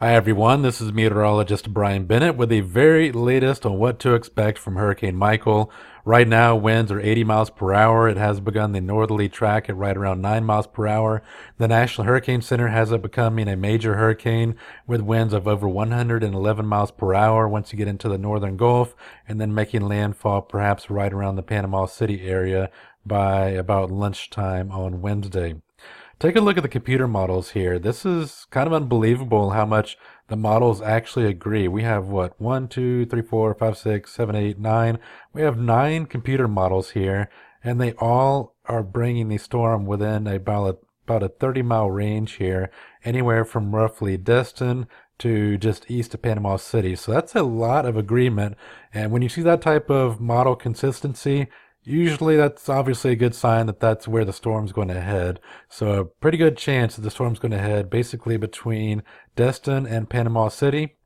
Hi everyone, this is meteorologist Brian Bennett with the very latest on what to expect from Hurricane Michael. Right now, winds are 80 miles per hour. It has begun the northerly track at right around 9 miles per hour. The National Hurricane Center has it becoming a major hurricane with winds of over 111 miles per hour once you get into the northern Gulf, and then making landfall perhaps right around the Panama City area by about lunchtime on Wednesday. Take a look at the computer models here. This is kind of unbelievable how much the models actually agree. We have what, 1, 2, 3, 4, 5, 6, 7, 8, 9. We have 9 computer models here, and they all are bringing the storm within about a 30-mile range here, anywhere from roughly Destin to just east of Panama City. So that's a lot of agreement. And when you see that type of model consistency, usually that's obviously a good sign that that's where the storm's going to head. So a pretty good chance that the storm's going to head basically between Destin and Panama City.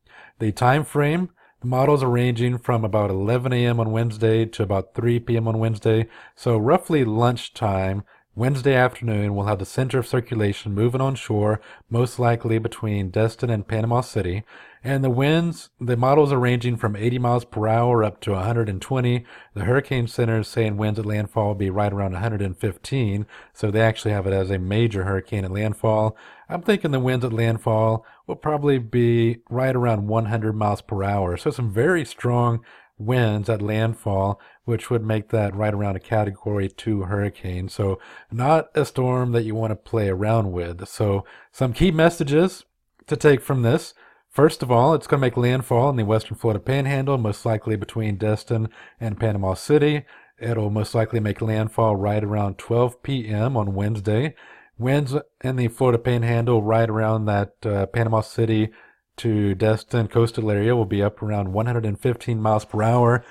The time frame, the models are ranging from about 11 a.m. on Wednesday to about 3 p.m. on Wednesday. So roughly lunchtime, Wednesday afternoon, we'll have the center of circulation moving onshore, most likely between Destin and Panama City. And the winds, the models are ranging from 80 miles per hour up to 120. The Hurricane Center is saying winds at landfall will be right around 115. So they actually have it as a major hurricane at landfall. I'm thinking the winds at landfall will probably be right around 100 miles per hour. So some very strong winds at landfall, which would make that right around a Category 2 hurricane. So not a storm that you want to play around with. So some key messages to take from this. First of all, it's going to make landfall in the western Florida Panhandle, most likely between Destin and Panama City. It'll most likely make landfall right around 12 p.m. on Wednesday. Winds in the Florida Panhandle right around that Panama City to Destin coastal area will be up around 115 miles per hour.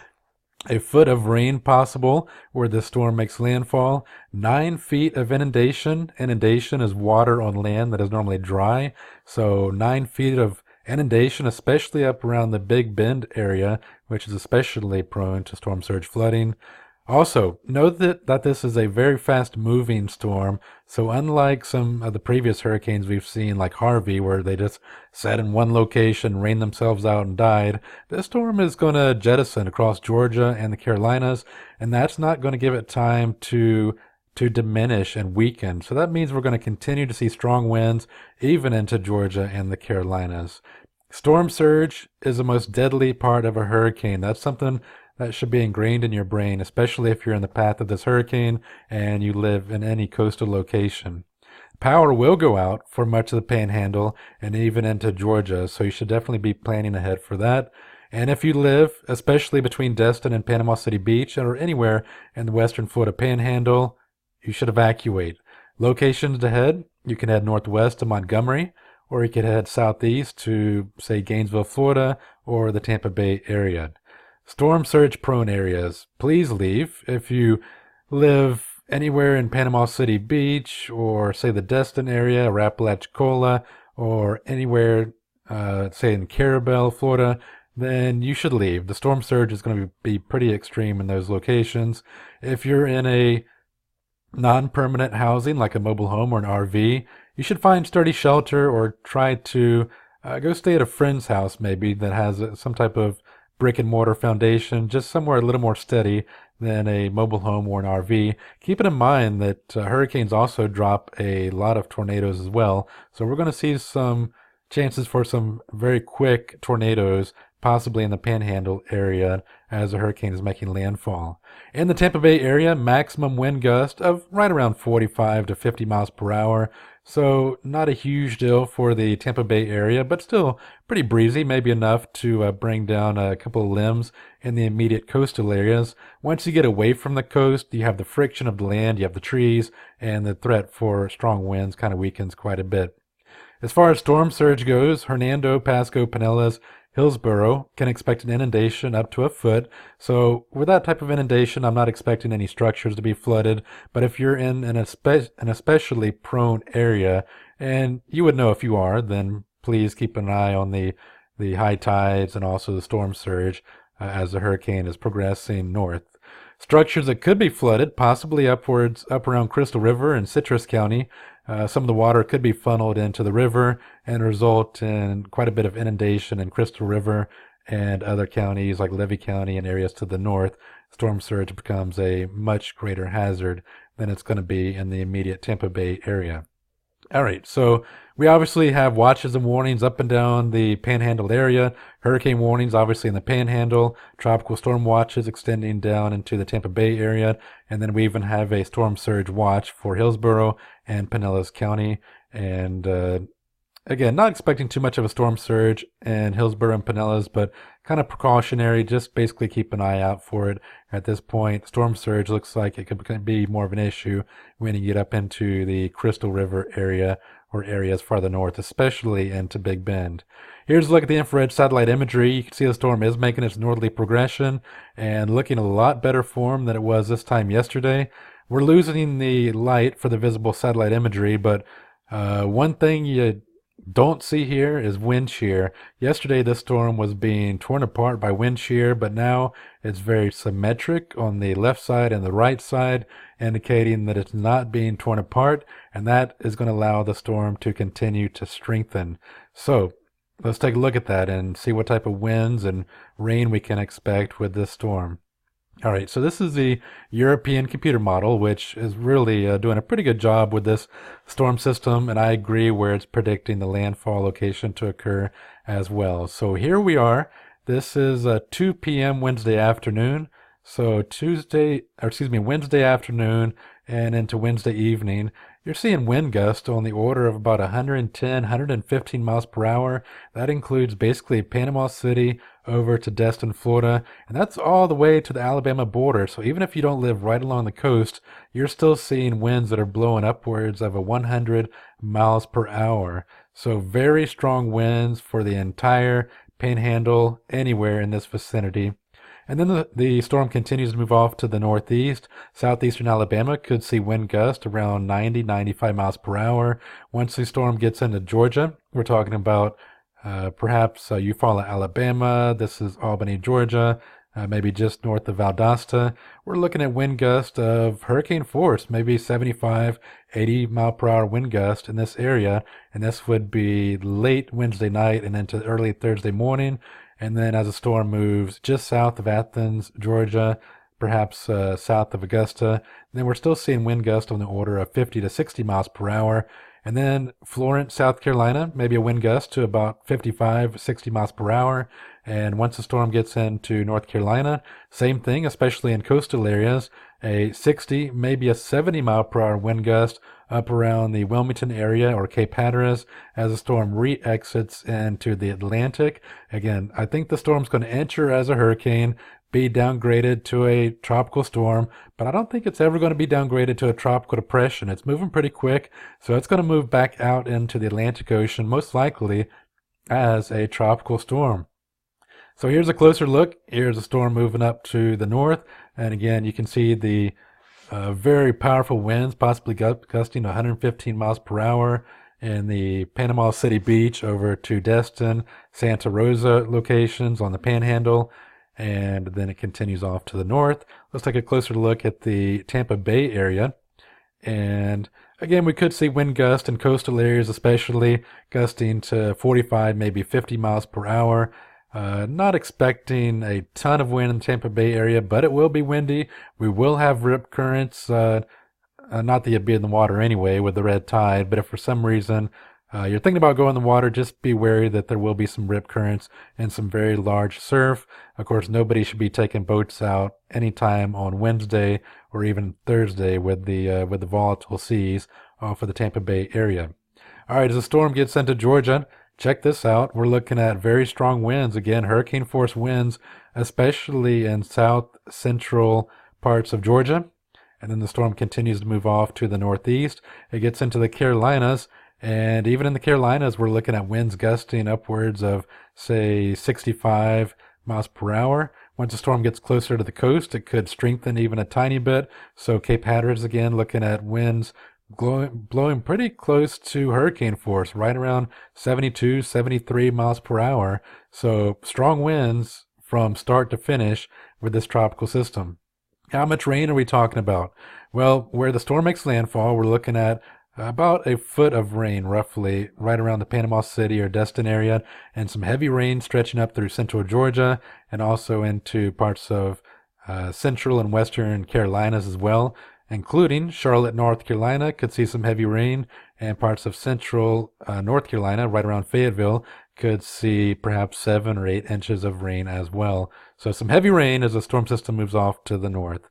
A foot of rain possible where the storm makes landfall. 9 feet of inundation. Inundation is water on land that is normally dry. So 9 feet of inundation, especially up around the Big Bend area, which is especially prone to storm surge flooding. Also, note that this is a very fast moving storm, so unlike some of the previous hurricanes we've seen, like Harvey, where they just sat in one location, rained themselves out, and died, this storm is going to jettison across Georgia and the Carolinas, and that's not going to give it time to diminish and weaken. So that means we're going to continue to see strong winds even into Georgia and the Carolinas. Storm surge is the most deadly part of a hurricane. That's something that should be ingrained in your brain, especially if you're in the path of this hurricane and you live in any coastal location. Power will go out for much of the Panhandle and even into Georgia, so you should definitely be planning ahead for that. And if you live, especially between Destin and Panama City Beach or anywhere in the western Florida Panhandle, you should evacuate. Locations to head, you can head northwest to Montgomery, or you could head southeast to, say, Gainesville, Florida, or the Tampa Bay area. Storm surge prone areas, please leave. If you live anywhere in Panama City Beach, or say the Destin area, or Apalachicola, or anywhere, say in Carabel, Florida, then you should leave. The storm surge is going to be pretty extreme in those locations. If you're in a non-permanent housing like a mobile home or an RV, you should find sturdy shelter or try to go stay at a friend's house maybe that has some type of brick and mortar foundation, just somewhere a little more steady than a mobile home or an RV. Keep it in mind that hurricanes also drop a lot of tornadoes as well. So we're going to see some chances for some very quick tornadoes, possibly in the Panhandle area as the hurricane is making landfall. In the Tampa Bay area, maximum wind gust of right around 45 to 50 miles per hour. So not a huge deal for the Tampa Bay area, but still pretty breezy, maybe enough to bring down a couple of limbs in the immediate coastal areas. Once you get away from the coast, you have the friction of the land, you have the trees, and the threat for strong winds kind of weakens quite a bit. As far as storm surge goes, Hernando, Pasco, Pinellas, Hillsborough can expect an inundation up to a foot. So with that type of inundation, I'm not expecting any structures to be flooded. But if you're in an especially prone area, and you would know if you are, then please keep an eye on the high tides and also the storm surge as the hurricane is progressing north. Structures that could be flooded, possibly up around Crystal River and Citrus County. some of the water could be funneled into the river and result in quite a bit of inundation in Crystal River and other counties like Levy County and areas to the north. Storm surge becomes a much greater hazard than it's going to be in the immediate Tampa Bay area. All right, so we obviously have watches and warnings up and down the Panhandle area. Hurricane warnings, obviously, in the Panhandle. Tropical storm watches extending down into the Tampa Bay area. And then we even have a storm surge watch for Hillsborough and Pinellas County. And again, not expecting too much of a storm surge in Hillsborough and Pinellas, but kind of precautionary. Just basically keep an eye out for it. At this point, storm surge looks like it could be more of an issue when you get up into the Crystal River area or areas farther north, especially into Big Bend. Here's a look at the infrared satellite imagery. You can see the storm is making its northerly progression and looking a lot better form than it was this time yesterday. We're losing the light for the visible satellite imagery, but one thing you don't see here is wind shear. Yesterday, this storm was being torn apart by wind shear, but now it's very symmetric on the left side and the right side, indicating that it's not being torn apart, and that is going to allow the storm to continue to strengthen. So let's take a look at that and see what type of winds and rain we can expect with this storm. All right, so this is the European computer model, which is really doing a pretty good job with this storm system, and I agree where it's predicting the landfall location to occur as well. So here we are. This is 2 p.m. Wednesday afternoon. So Wednesday afternoon and into Wednesday evening, you're seeing wind gusts on the order of about 110, 115 miles per hour. That includes basically Panama City over to Destin, Florida, and that's all the way to the Alabama border. So even if you don't live right along the coast, you're still seeing winds that are blowing upwards of 100 miles per hour. So very strong winds for the entire Panhandle, anywhere in this vicinity. And then the storm continues to move off to the northeast. Southeastern Alabama could see wind gusts around 90, 95 miles per hour. Once the storm gets into Georgia, we're talking about perhaps Eufaula, Alabama. This is Albany, Georgia, maybe just north of Valdosta. We're looking at wind gusts of hurricane force, maybe 75, 80 mile per hour wind gust in this area. And this would be late Wednesday night and into early Thursday morning. And then as the storm moves just south of Athens, Georgia, perhaps south of Augusta, then we're still seeing wind gusts on the order of 50 to 60 miles per hour. And then Florence, South Carolina, maybe a wind gust to about 55, 60 miles per hour. And once the storm gets into North Carolina, same thing, especially in coastal areas, a 60, maybe a 70 mile per hour wind gust up around the Wilmington area or Cape Hatteras as the storm re-exits into the Atlantic. Again, I think the storm's going to enter as a hurricane, be downgraded to a tropical storm, but I don't think it's ever going to be downgraded to a tropical depression. It's moving pretty quick, so it's going to move back out into the Atlantic Ocean, most likely as a tropical storm. So here's a closer look. Here's a storm moving up to the north, and again, you can see the very powerful winds, possibly gusting 115 miles per hour in the Panama City Beach over to Destin, Santa Rosa locations on the Panhandle, and then it continues off to the north. Let's take a closer look at the Tampa Bay area. And again, we could see wind gusts in coastal areas, especially gusting to 45, maybe 50 miles per hour. Not expecting a ton of wind in the Tampa Bay area, but it will be windy. We will have rip currents. Not that you'd be in the water anyway with the red tide, but if for some reason you're thinking about going in the water, just be wary that there will be some rip currents and some very large surf. Of course, nobody should be taking boats out anytime on Wednesday or even Thursday with the volatile seas off of the Tampa Bay area. All right, as the storm gets into Georgia, check this out. We're looking at very strong winds. Again, hurricane force winds, especially in south central parts of Georgia. And then the storm continues to move off to the northeast. It gets into the Carolinas. And even in the Carolinas, we're looking at winds gusting upwards of, say, 65 miles per hour. Once the storm gets closer to the coast, it could strengthen even a tiny bit. So Cape Hatteras, again, looking at winds blowing pretty close to hurricane force, right around 72, 73 miles per hour. So strong winds from start to finish with this tropical system. How much rain are we talking about? Well, where the storm makes landfall, we're looking at about a foot of rain, roughly, right around the Panama City or Destin area, and some heavy rain stretching up through central Georgia and also into parts of central and western Carolinas as well, including Charlotte, North Carolina, could see some heavy rain, and parts of central North Carolina, right around Fayetteville, could see perhaps 7 or 8 inches of rain as well. So some heavy rain as the storm system moves off to the north.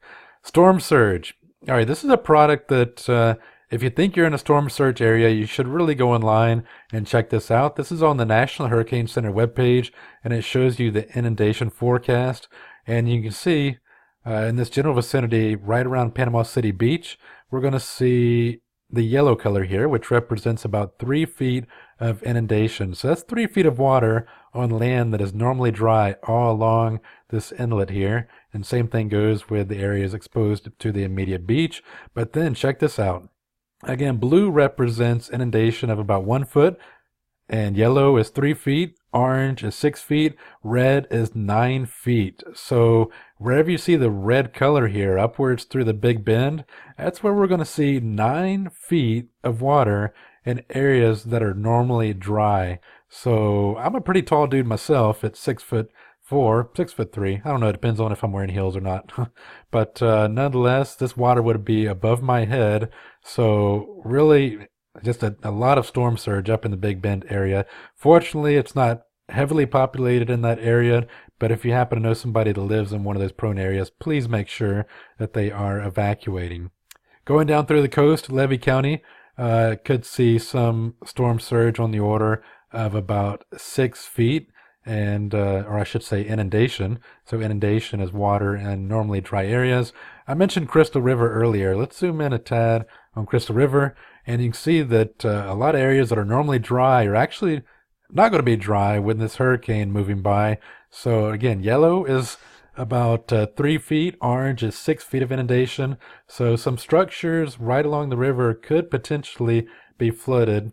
Storm surge. All right, this is a product that if you think you're in a storm surge area, you should really go online and check this out. This is on the National Hurricane Center webpage, and it shows you the inundation forecast. And you can see in this general vicinity, right around Panama City Beach, we're going to see the yellow color here, which represents about 3 feet of inundation. So that's 3 feet of water on land that is normally dry all along this inlet here. And same thing goes with the areas exposed to the immediate beach. But then check this out. Again, blue represents inundation of about 1 foot, and yellow is 3 feet, orange is 6 feet, red is 9 feet. So wherever you see the red color here, upwards through the Big Bend, that's where we're going to see 9 feet of water in areas that are normally dry. So I'm a pretty tall dude myself at 6'4", 6'3". I don't know, it depends on if I'm wearing heels or not. But nonetheless, this water would be above my head. So really just a lot of storm surge up in the Big Bend area. Fortunately, it's not heavily populated in that area, but if you happen to know somebody that lives in one of those prone areas, please make sure that they are evacuating. Going down through the coast, Levy County could see some storm surge on the order of about 6 feet, and or I should say inundation. So inundation is water in normally dry areas. I mentioned Crystal River earlier. Let's zoom in a tad on Crystal River, and you can see that a lot of areas that are normally dry are actually not going to be dry with this hurricane moving by. So again, yellow is about 3 feet, orange is 6 feet of inundation. So some structures right along the river could potentially be flooded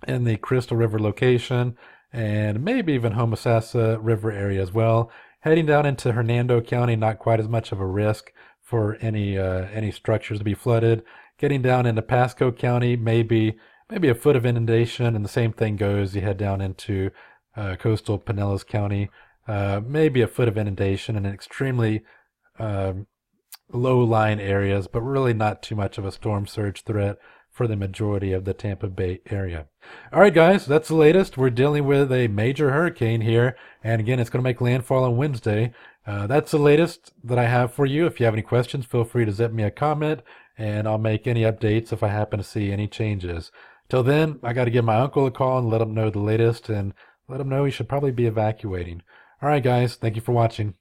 in the Crystal River location, and maybe even Homosassa River area as well. Heading down into Hernando County, not quite as much of a risk for any structures to be flooded. Getting down into Pasco County, maybe a foot of inundation, and the same thing goes. You head down into coastal Pinellas County, maybe a foot of inundation in extremely low-lying areas, but really not too much of a storm surge threat for the majority of the Tampa Bay area. All right, guys, that's the latest. We're dealing with a major hurricane here, and again, it's going to make landfall on Wednesday. That's the latest that I have for you. If you have any questions, feel free to zip me a comment, and I'll make any updates if I happen to see any changes. Till then, I got to give my uncle a call and let him know the latest, and let him know he should probably be evacuating. All right, guys, thank you for watching.